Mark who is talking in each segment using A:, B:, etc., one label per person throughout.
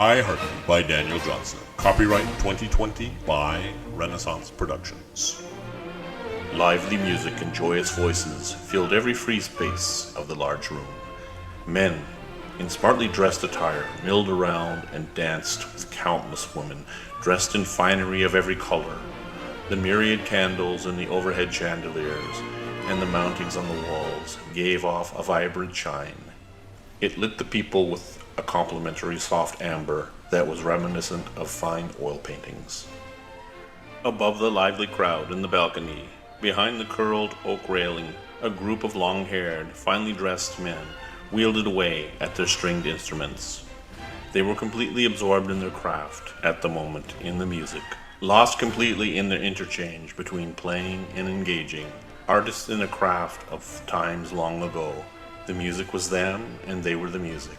A: I Heart by Daniel Johnson. Copyright 2020 by Renaissance Productions. Lively music and joyous voices filled every free space of the large room. Men, in smartly dressed attire, milled around and danced with countless women, dressed in finery of every color. The myriad candles in the overhead chandeliers and the mountings on the walls gave off a vibrant shine. It lit the people with a complimentary soft amber that was reminiscent of fine oil paintings. Above the lively crowd in the balcony, behind the curled oak railing, a group of long-haired, finely dressed men wielded away at their stringed instruments. They were completely absorbed in their craft at the moment in the music, lost completely in their interchange between playing and engaging, artists in a craft of times long ago. The music was them, and they were the music.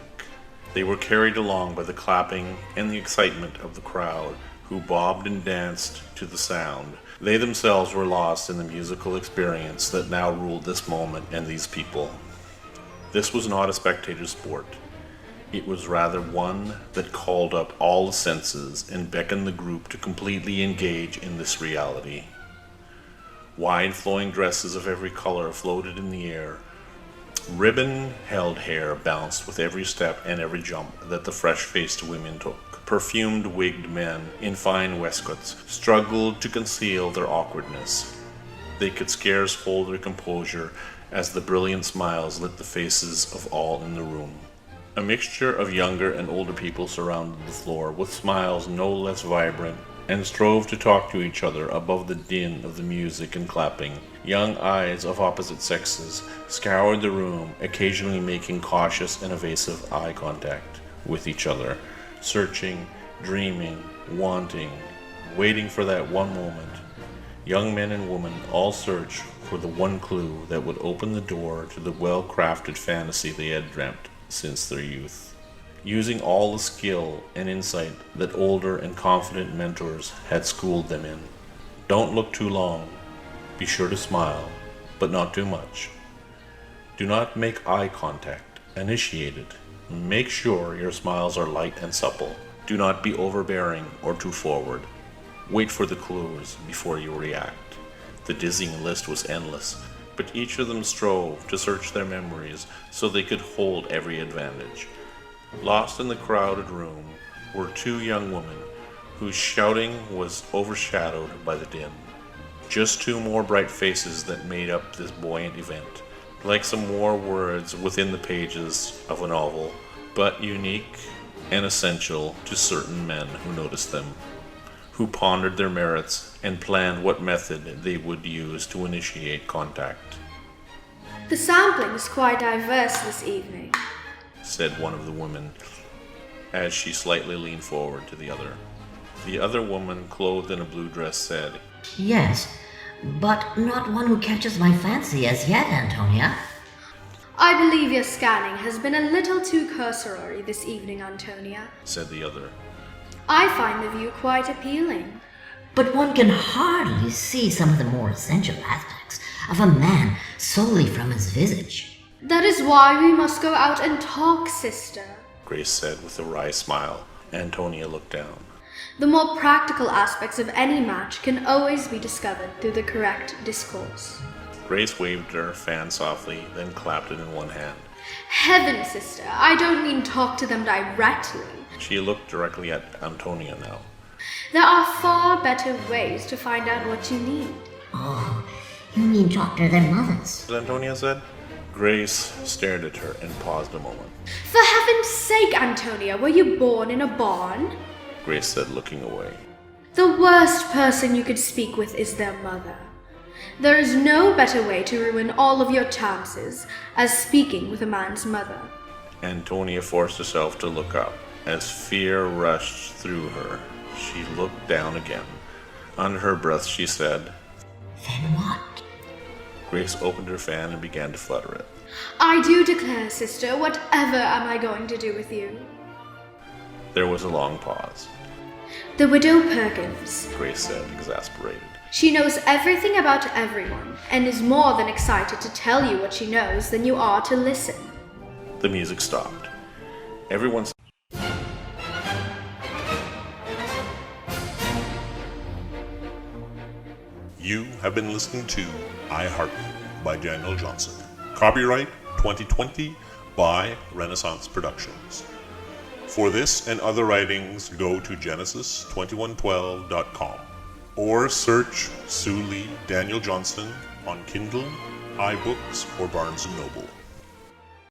A: They were carried along by the clapping and the excitement of the crowd, who bobbed and danced to the sound. They themselves were lost in the musical experience that now ruled this moment and these people. This was not a spectator sport. It was rather one that called up all the senses and beckoned the group to completely engage in this reality. Wide flowing dresses of every color floated in the air. Ribbon-held hair bounced with every step and every jump that the fresh-faced women took. Perfumed wigged men in fine waistcoats struggled to conceal their awkwardness. They could scarce hold their composure as the brilliant smiles lit the faces of all in the room. A mixture of younger and older people surrounded the floor with smiles no less vibrant and strove to talk to each other above the din of the music and clapping. Young eyes of opposite sexes scoured the room, occasionally making cautious and evasive eye contact with each other, searching, dreaming, wanting, waiting for that one moment. Young men and women all searched for the one clue that would open the door to the well-crafted fantasy they had dreamt since their youth, using all the skill and insight that older and confident mentors had schooled them in. Don't look too long. Be sure to smile, but not too much. Do not make eye contact. Initiate it. Make sure your smiles are light and supple. Do not be overbearing or too forward. Wait for the clues before you react. The dizzying list was endless, but each of them strove to search their memories so they could hold every advantage. Lost in the crowded room were two young women whose shouting was overshadowed by the din. Just two more bright faces that made up this buoyant event, like some more words within the pages of a novel, but unique and essential to certain men who noticed them, who pondered their merits and planned what method they would use to initiate contact.
B: "The sampling is quite diverse this evening,"
A: said one of the women, as she slightly leaned forward to the other. The other woman, clothed in a blue dress, said,
C: "Yes, but not one who catches my fancy as yet, Antonia."
B: "I believe your scanning has been a little too cursory this evening, Antonia,"
A: said the other.
B: "I find the view quite appealing."
C: "But one can hardly see some of the more essential aspects of a man solely from his visage."
B: "That is why we must go out and talk, sister,"
A: Grace said with a wry smile. Antonia looked down.
B: "The more practical aspects of any match can always be discovered through the correct discourse."
A: Grace waved her fan softly, then clapped it in one hand.
B: "Heaven, sister, I don't mean talk to them directly.
A: She looked directly at Antonia now.
B: There are far better ways to find out what you need."
C: "Oh, you mean talk to their mothers?"
A: Antonia said. Grace stared at her and paused a moment.
B: "For heaven's sake, Antonia, were you born in a barn?"
A: Grace said, looking away.
B: "The worst person you could speak with is their mother. There is no better way to ruin all of your chances as speaking with a man's mother."
A: Antonia forced herself to look up. As fear rushed through her, she looked down again. Under her breath, she said,
C: "Then what?"
A: Grace opened her fan and began to flutter it.
B: "I do declare, sister, whatever am I going to do with you?"
A: There was a long pause.
B: "The widow Perkins,"
A: Grace said, exasperated.
B: "She knows everything about everyone, and is more than excited to tell you what she knows than you are to listen."
A: The music stopped. Everyone You have been listening to I Heart You by Daniel Johnson. Copyright 2020 by Renaissance Productions. For this and other writings, go to genesis2112.com or search SULI Daniel Johnson on Kindle, iBooks, or Barnes and Nobel.